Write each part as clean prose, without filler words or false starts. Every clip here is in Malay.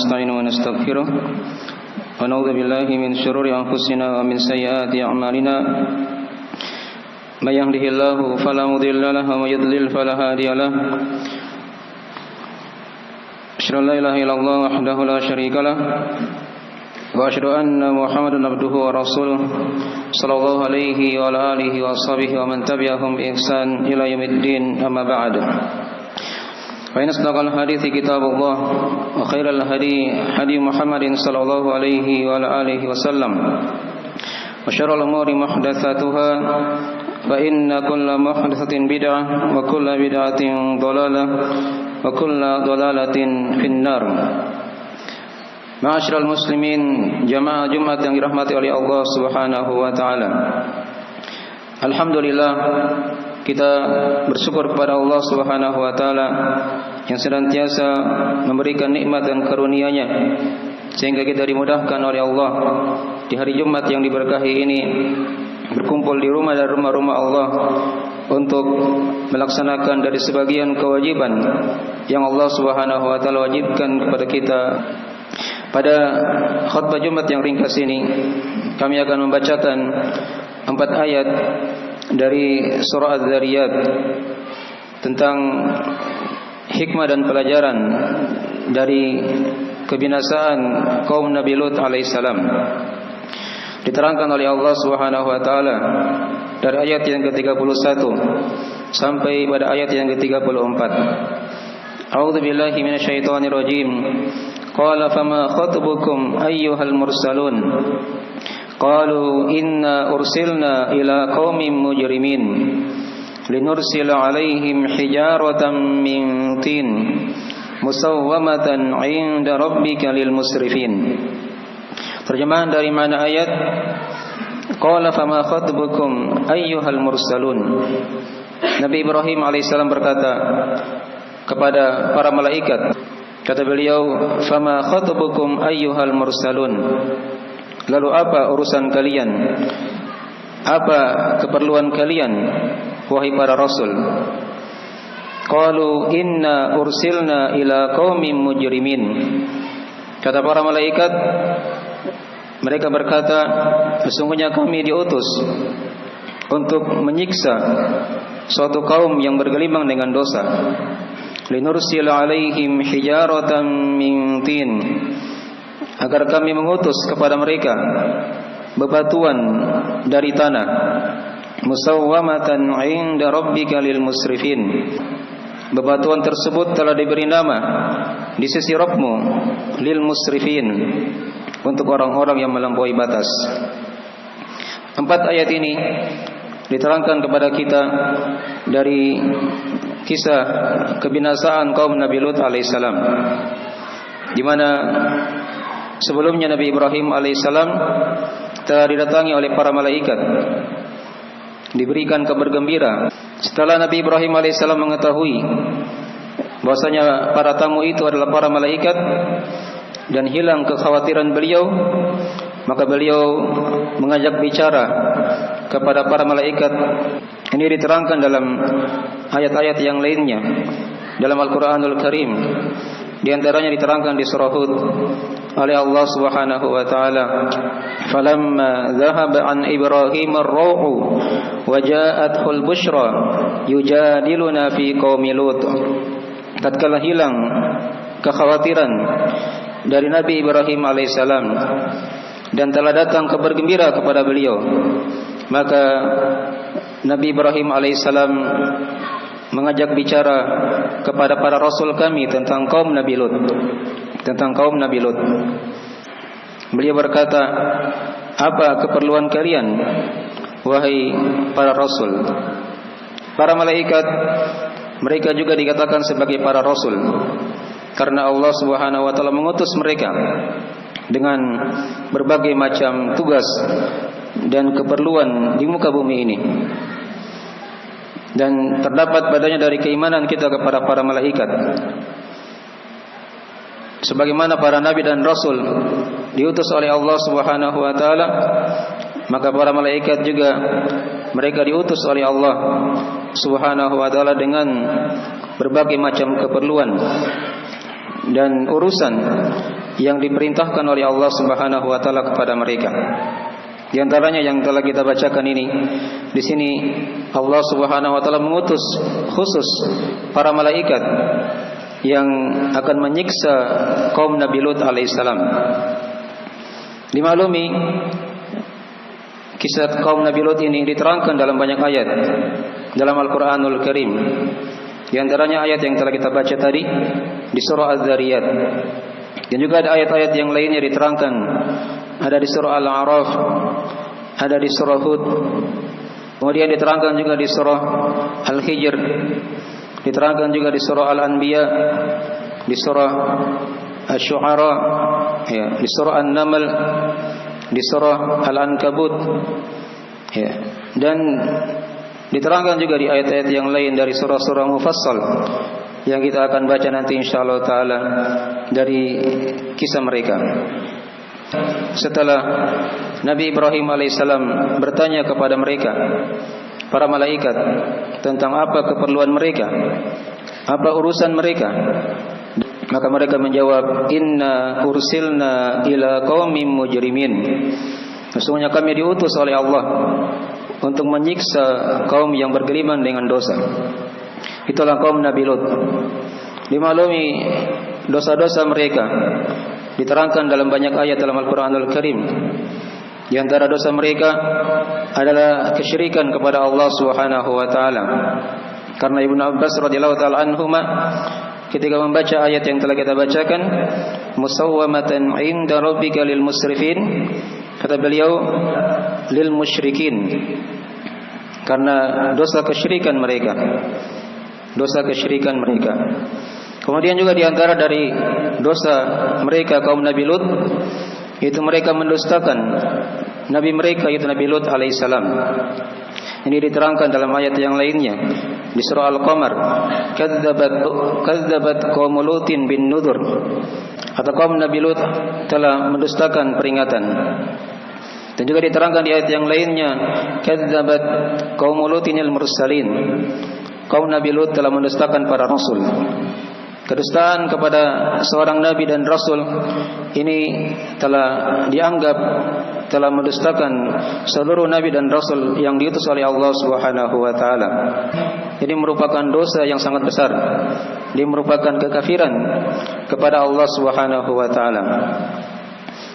نستعين ونستغفره ونعوذ بالله من شرور أنفسنا ومن سيئات أعمالنا من يهده الله فلا مضل له ومن يضلل فلا هادي له أشهد أن لا إله إلا الله وحده لا شريك له وأشهد أن محمدا عبده ورسوله صلى الله عليه وعلى آله وصحبه ومن تبعهم بإحسان إلى يوم الدين أما بعد فإن أصدق الحديث كتاب الله وخير الهدي هدي محمد صلى الله عليه وعلى آله وسلم وشر الأمور محدثاتها فإن كل محدثة بدعة وكل بدعة ضلالة وكل ضلالة في النار. Ma'asyiral muslimin, jamaah Jumat yang dirahmati oleh Allah Subhanahu wa taala. Alhamdulillah, kita bersyukur kepada Allah Subhanahu wa taala yang senantiasa memberikan nikmat dan karunia-Nya sehingga kita dimudahkan oleh Allah di hari Jumat yang diberkahi ini berkumpul di rumah dan rumah-rumah Allah untuk melaksanakan dari sebagian kewajiban yang Allah Subhanahu wa taala wajibkan kepada kita. Pada khutbah Jumat yang ringkas ini kami akan membacakan 4 ayat dari surah Az-Zariyat tentang hikmah dan pelajaran dari kebinasaan kaum Nabi Lut alaihissalam. Diterangkan oleh Allah Subhanahu wa taala dari ayat yang ke-31 sampai pada ayat yang ke-34. A'udzu billahi minasyaitonir rajim. Qala fama khatubukum ayyuhal mursalun. Qalu inna ursilna ila qaumin mujrimin linursila alaihim hijaratan min tin musawwamatan 'inda rabbika lil musrifin. Terjemahan dari mana ayat? Qala fama khatubukum ayyuhal mursalun. Nabi Ibrahim alaihissalam berkata kepada para malaikat, kata beliau, fama khatubukum ayyuhal mursalun. Lalu apa urusan kalian? Apa keperluan kalian, wahai para rasul? Qalu inna ursilna ila qaumin mujrimin. Kata para malaikat, mereka berkata, sesungguhnya kami diutus untuk menyiksa suatu kaum yang bergelimang dengan dosa. Linursila alaihim hijaratan min tin, agar kami mengutus kepada mereka bebatuan dari tanah. Musawwamatan 'inda rabbika lil musrifin. Bebatuan tersebut telah diberi nama di sisi Rabbmu lil musrifin, untuk orang-orang yang melampaui batas. 4 ayat ini diterangkan kepada kita dari kisah kebinasaan kaum Nabi Lut alaihissalam, di mana sebelumnya Nabi Ibrahim alaihissalam telah didatangi oleh para malaikat, diberikan kabar gembira. Setelah Nabi Ibrahim alaihissalam mengetahui bahwasanya para tamu itu adalah para malaikat dan hilang kekhawatiran beliau, maka beliau mengajak bicara kepada para malaikat. Ini diterangkan dalam ayat-ayat yang lainnya dalam Al-Quranul Karim. Di antaranya diterangkan di surah Hud oleh Allah Subhanahu wa taala, falamma dhahaba an Ibrahim ar-ru'u wa ja'athul bushra yujadiluna fi qaumi Lut. Tatkala hilang kekhawatiran dari Nabi Ibrahim alaihissalam dan telah datang kabar gembira kepada beliau, maka Nabi Ibrahim alaihissalam mengajak bicara kepada para rasul kami tentang kaum Nabi Lut, Beliau berkata, apa keperluan kalian, wahai para rasul? Para malaikat, mereka juga dikatakan sebagai para rasul karena Allah Subhanahu wa taala mengutus mereka dengan berbagai macam tugas dan keperluan di muka bumi ini. Dan terdapat padanya dari keimanan kita kepada para malaikat. Sebagaimana para nabi dan rasul diutus oleh Allah Subhanahu wa taala, maka para malaikat juga mereka diutus oleh Allah Subhanahu wa taala dengan berbagai macam keperluan dan urusan yang diperintahkan oleh Allah Subhanahu wa taala kepada mereka. Di antaranya yang telah kita bacakan ini, di sini Allah Subhanahu wa taala mengutus khusus para malaikat yang akan menyiksa kaum Nabi Lut alaihissalam. Dimaklumi kisah kaum Nabi Lut ini diterangkan dalam banyak ayat dalam Al-Qur'anul Karim. Di antaranya ayat yang telah kita baca tadi di surah Az-Zariyat. Dan juga ada ayat-ayat yang lainnya diterangkan. Ada di surah Al-A'raf, ada di surah Hud. Kemudian diterangkan juga di surah Al-Hijr, diterangkan juga di surah Al-Anbiya, di surah Asy-Syu'ara, ya, di surah An-Naml, di surah Al-Ankabut, ya. Dan diterangkan juga di ayat-ayat yang lain dari surah-surah Mufassal yang kita akan baca nanti insyaallah taala dari kisah mereka. Setelah Nabi Ibrahim alaihissalam bertanya kepada mereka, para malaikat, tentang apa keperluan mereka, apa urusan mereka, maka mereka menjawab, inna ursilna ila qaumin mujrimin. Sesungguhnya kami diutus oleh Allah untuk menyiksa kaum yang bergeliman dengan dosa. Itulah kaum Nabi Lut. Dimaklumi dosa-dosa mereka diterangkan dalam banyak ayat dalam Al-Qur'anul Karim. Di antara dosa mereka adalah kesyirikan kepada Allah Subhanahu wa taala. Karena Ibnu Abbas radhiyallahu taala anhuma ketika membaca ayat yang telah kita bacakan, musawwamatan 'inda rabbika lil musrifin, kata beliau lil musyrikin, karena dosa kesyirikan mereka. Dosa kesyirikan mereka. Kemudian juga di antara dari dosa mereka kaum Nabi Lut, itu mereka mendustakan Nabi mereka, yaitu Nabi Lut alaihissalam. Ini diterangkan dalam ayat yang lainnya di surah Al-Qamar, kadzabat qaum Lutin bin Nudzur, atau kaum Nabi Lut telah mendustakan peringatan. Dan juga diterangkan di ayat yang lainnya, kadzabat qaum Lutinil mursalin, kaum Nabi Lut telah mendustakan para rasul. Kedustaan kepada seorang nabi dan rasul ini telah dianggap telah mendustakan seluruh nabi dan rasul yang diutus oleh Allah Subhanahu wa taala. Ini merupakan dosa yang sangat besar. Ini merupakan kekafiran kepada Allah Subhanahu wa taala.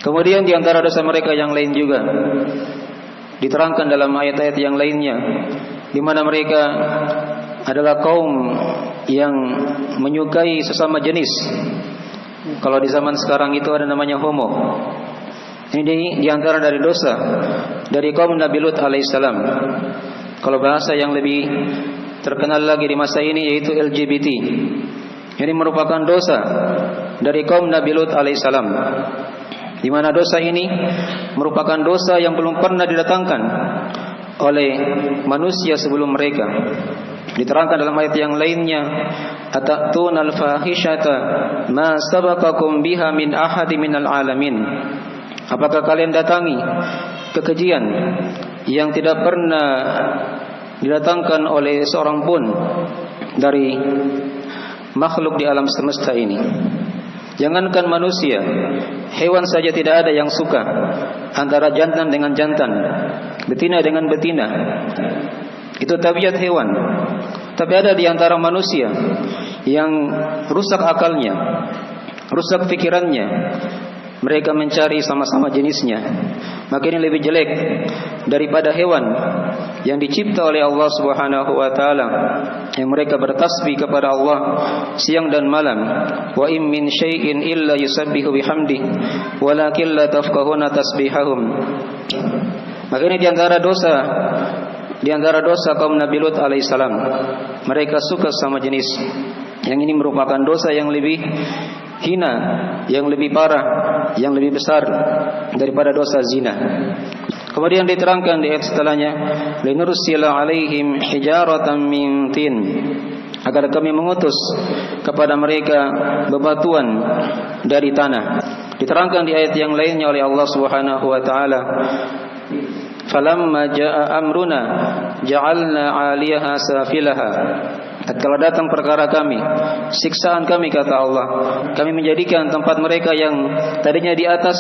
Kemudian di antara dosa mereka yang lain juga diterangkan dalam ayat-ayat yang lainnya, di mana mereka adalah kaum yang menyukai sesama jenis. Kalau di zaman sekarang itu ada namanya homo. Ini di antara dari dosa dari kaum Nabi Lut alaihissalam. Kalau bahasa yang lebih terkenal lagi di masa ini yaitu LGBT. Ini merupakan dosa dari kaum Nabi Lut alaihissalam, di mana dosa ini merupakan dosa yang belum pernah didatangkan oleh manusia sebelum mereka. Diterangkan dalam ayat yang lainnya, atatuna al-fahishata ma sabaqakum biha min ahadi minal alamin. Apakah kalian datangi kekejian yang tidak pernah didatangkan oleh seorang pun dari makhluk di alam semesta ini. Jangankan manusia, hewan saja tidak ada yang suka antara jantan dengan jantan, betina dengan betina. Itu tabiat hewan. Tapi ada di antara manusia yang rusak akalnya, rusak pikirannya. Mereka mencari sama-sama jenisnya. Maka ini lebih jelek daripada hewan yang dicipta oleh Allah Subhanahu wa taala, yang mereka bertasbih kepada Allah siang dan malam. Wa im min syai'in illa yusabbihu bihamdi walakin la tafqahuna tasbihahum. Maka ini di antara dosa kaum Nabi Lut alaihissalam. Mereka suka sama jenis. Yang ini merupakan dosa yang lebih hina, yang lebih parah, yang lebih besar daripada dosa zina. Kemudian diterangkan di ayat setelahnya, linursila alaihim hijaratan min tin, agar kami mengutus kepada mereka bebatuan dari tanah. Diterangkan di ayat yang lainnya oleh Allah Subhanahu wa taala, falamma jaa amruna ja'alna 'aliyaha safilaha tatkala datang perkara kami, siksaan kami, kata Allah, kami menjadikan tempat mereka yang tadinya di atas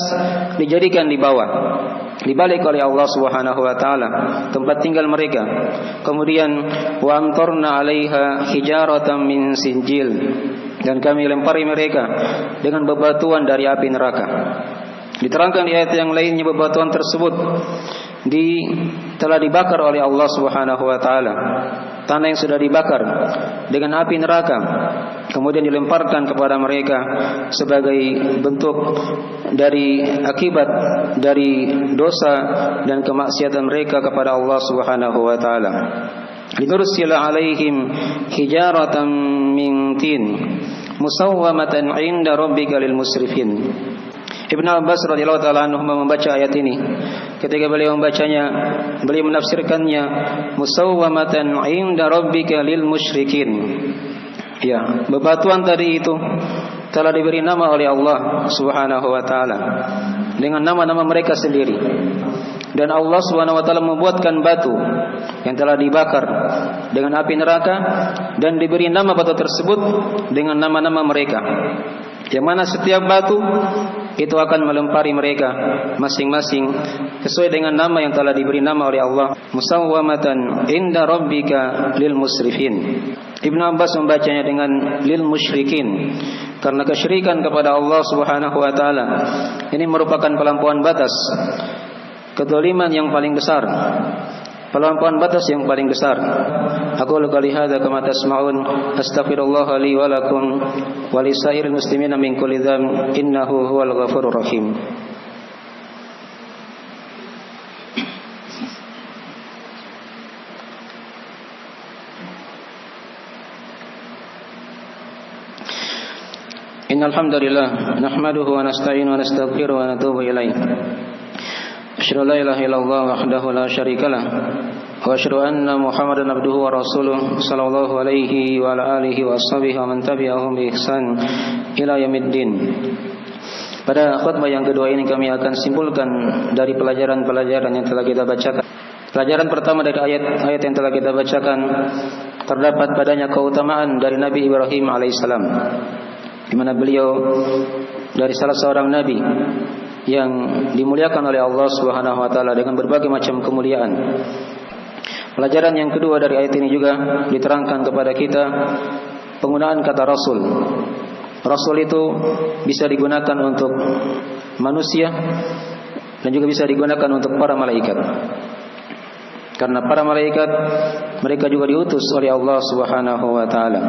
dijadikan di bawah, dibalik oleh Allah Subhanahu wa taala tempat tinggal mereka. Kemudian wa amtarna 'alaiha hijaratan min sinjil, dan kami lempari mereka dengan bebatuan dari api neraka. Diterangkan di ayat yang lainnya bebatuan tersebut telah dibakar oleh Allah Subhanahu wa taala. Tanah yang sudah dibakar dengan api neraka kemudian dilemparkan kepada mereka sebagai bentuk dari akibat dari dosa dan kemaksiatan mereka kepada Allah Subhanahu wa taala. Linursila 'alaihim hijaratan min tin musawwamatan 'inda rabbika lil musrifin. Ibnu Abbas radhiyallahu taala anhu membaca ayat ini. Ketika beliau membacanya, beliau menafsirkannya musawwamatan 'inda rabbika lil musyrikin. Ya, bebatuan tadi itu telah diberi nama oleh Allah Subhanahu wa taala dengan nama-nama mereka sendiri. Dan Allah Subhanahu wa taala membuatkan batu yang telah dibakar dengan api neraka dan diberi nama batu tersebut dengan nama-nama mereka. Yang mana setiap batu itu akan melempari mereka masing-masing sesuai dengan nama yang telah diberi nama oleh Allah, musawwamatan inda rabbika lil musrifin. Ibnu Abbas membacanya dengan lil musyrikin karena kesyirikan kepada Allah Subhanahu wa taala ini merupakan pelampauan batas, kezaliman yang paling besar, pelampauan batas yang paling besar. Aku qali hadza kama tasma'un, astaghfirullah li wa lakum wa lisairil muslimina min kulli dzam, innahu huwal ghafurur rahim. Innal hamdalillah nahmaduhu wa nasta'inuhu wa nastaghfiruhu wa natubu ilaih. Asyhadu an la ilaha illallah wahdahu la syarikalah wa asyhadu anna Muhammadan abduhu wa rasuluh sallallahu alaihi wa ala alihi wa sahbihi wa man tabi'ahum bi ihsan ila yaumiddin. Pada khutbah yang kedua ini kami akan simpulkan dari pelajaran-pelajaran yang telah kita bacakan. Pelajaran pertama dari ayat-ayat yang telah kita bacakan, terdapat padanya keutamaan dari Nabi Ibrahim alaihissalam, di mana beliau dari salah seorang nabi yang dimuliakan oleh Allah Subhanahu wa taala dengan berbagai macam kemuliaan. Pelajaran yang kedua dari ayat ini juga diterangkan kepada kita penggunaan kata rasul. Rasul itu bisa digunakan untuk manusia dan juga bisa digunakan untuk para malaikat. Karena para malaikat mereka juga diutus oleh Allah Subhanahu wa taala.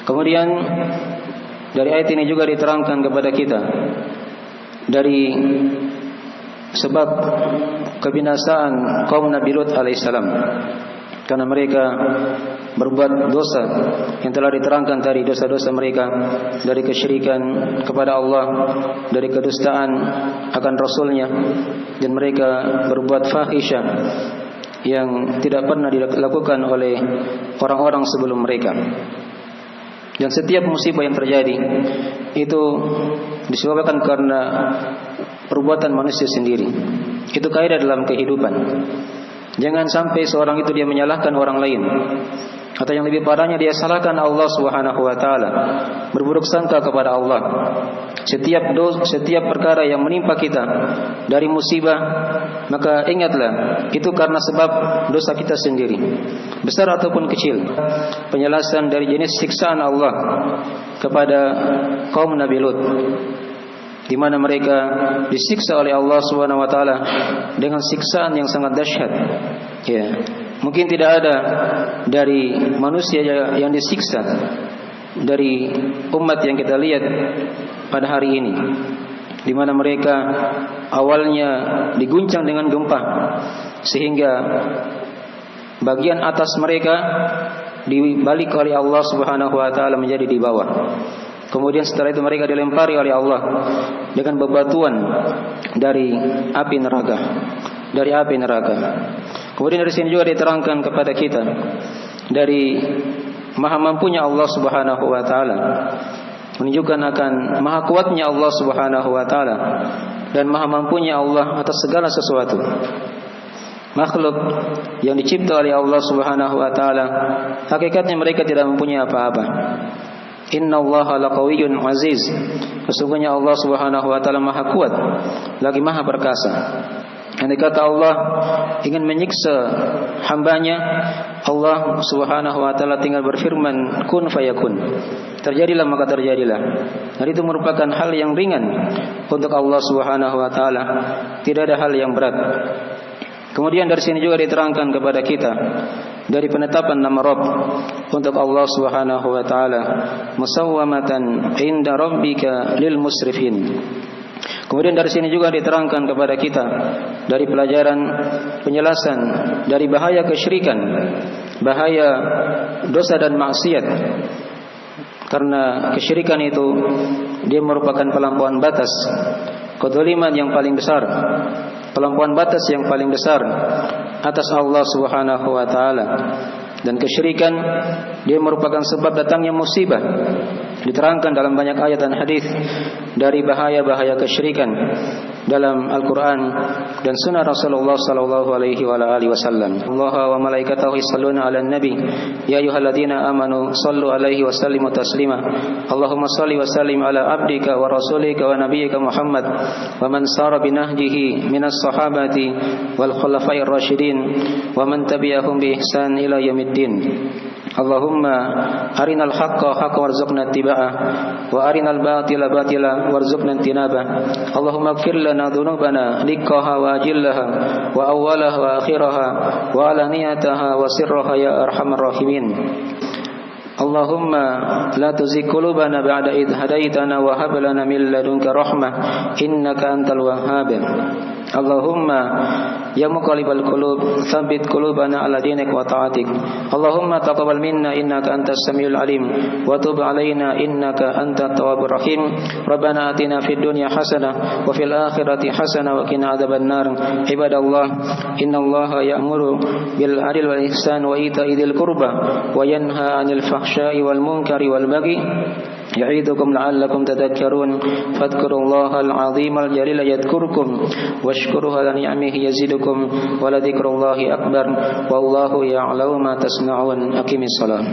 Kemudian dari ayat ini juga diterangkan kepada kita dari sebab kebinasaan kaum Nabi Lut alaihissalam, karena mereka berbuat dosa yang telah diterangkan dari dosa-dosa mereka, dari kesyirikan kepada Allah, dari kedustaan akan Rasulnya, dan mereka berbuat fahisyah yang tidak pernah dilakukan oleh orang-orang sebelum mereka. Dan setiap musibah yang terjadi itu disebabkan karena perbuatan manusia sendiri. Itu kaidah dalam kehidupan. Jangan sampai seorang itu dia menyalahkan orang lain, atau yang lebih parahnya dia salahkan Allah Subhanahu wa taala, berburuk sangka kepada Allah. Setiap perkara yang menimpa kita dari musibah, maka ingatlah itu karena sebab dosa kita sendiri, besar ataupun kecil. Penjelasan dari jenis siksaan Allah kepada kaum Nabi Lut, di mana mereka disiksa oleh Allah Subhanahu wa taala dengan siksaan yang sangat dahsyat. Ya, mungkin tidak ada dari manusia yang disiksa dari umat yang kita lihat pada hari ini, di mana mereka awalnya diguncang dengan gempa sehingga bagian atas mereka dibalik oleh Allah Subhanahu wa taala menjadi di bawah. Kemudian setelah itu mereka dilempari oleh Allah dengan bebatuan dari api neraka, Kemudian dari sini juga diterangkan kepada kita dari maha mampunya Allah Subhanahu wa taala, menunjukkan akan maha kuatnya Allah Subhanahu wa taala dan maha mampunya Allah atas segala sesuatu. makhluk yang dicipta oleh Allah Subhanahu wa taala, hakikatnya mereka tidak mempunyai apa-apa. Innallaha laqawiyyun aziz. Sesungguhnya Allah Subhanahu wa taala Maha kuat lagi Maha perkasa. Andai kata Allah ingin menyiksa hambanya, Allah Subhanahu wa taala tinggal berfirman kun fayakun. Terjadilah maka terjadilah. Dan itu merupakan hal yang ringan untuk Allah Subhanahu wa taala. Tidak ada hal yang berat. Kemudian dari sini juga diterangkan kepada kita dari penetapan nama Rabb untuk Allah Subhanahu wa taala, musawwamatan inda rabbika lil musrifin. Kemudian dari sini juga diterangkan kepada kita dari pelajaran penjelasan dari bahaya kesyirikan, bahaya dosa dan maksiat. Karena kesyirikan itu dia merupakan pelampauan batas, kedzaliman yang paling besar, pelampauan batas yang paling besar atas Allah Subhanahu wa taala. Dan kesyirikan dia merupakan sebab datangnya musibah. Diterangkan dalam banyak ayat dan hadis dari bahaya-bahaya kesyirikan dalam Al-Quran dan Sunnah Rasulullah sallallahu alaihi wa alihi wasallam. Allah wa malaikatahu yusholluna 'alan nabi ya ayyuhalladzina amanu shallu 'alaihi wa sallimu taslima. Allahumma shalli wa sallim 'ala 'abdika wa rasulika wa nabiyyika Muhammad wa man sara bi nahjihi minas sahabati wal khulafa'ir rasyidin wa man tabi'ahum bi ihsan ila yaumiddin. Allahumma arinal haqqa haqqan warzuqna ittiba'ah wa arinal batila batila warzuqna ijtinabah. Allahumma ighfir lana dhunubana dikkaha wa ajillaha wa awwalaha wa akhiraha wa alaniyataha wa sirraha ya arhamar rahimin. Allahumma la tuzigh qulubana ba'da idh hadaitana wa hab lana min ladunka rahmah innaka antal wahhab. Allahumma ya muqallibal qulub tsabbit qulubana ala dinik wa ta'atik. Allahumma taqabbal minna innaka antas samiul alim wa tub alaina innaka antat tawwabur rahim. Rabbana atina fid dunya hasanah wa fil akhirati hasanah wa qina adzabannar. Ibadallah, innallaha ya'muru bil 'adli wal ihsan wa ita'i dzil qurba wa yanha 'anil fahsya'i wal munkari wal baghi ya'idukum la'allakum tadhakkarun. Fadhkurullahal 'azimul jalil yadhkurkum washkuruhu 'ala ni'amihi yazidukum wa la dzikrullahi akbar wallahu ya'lamu ma tasna'un. Aqimis shalah.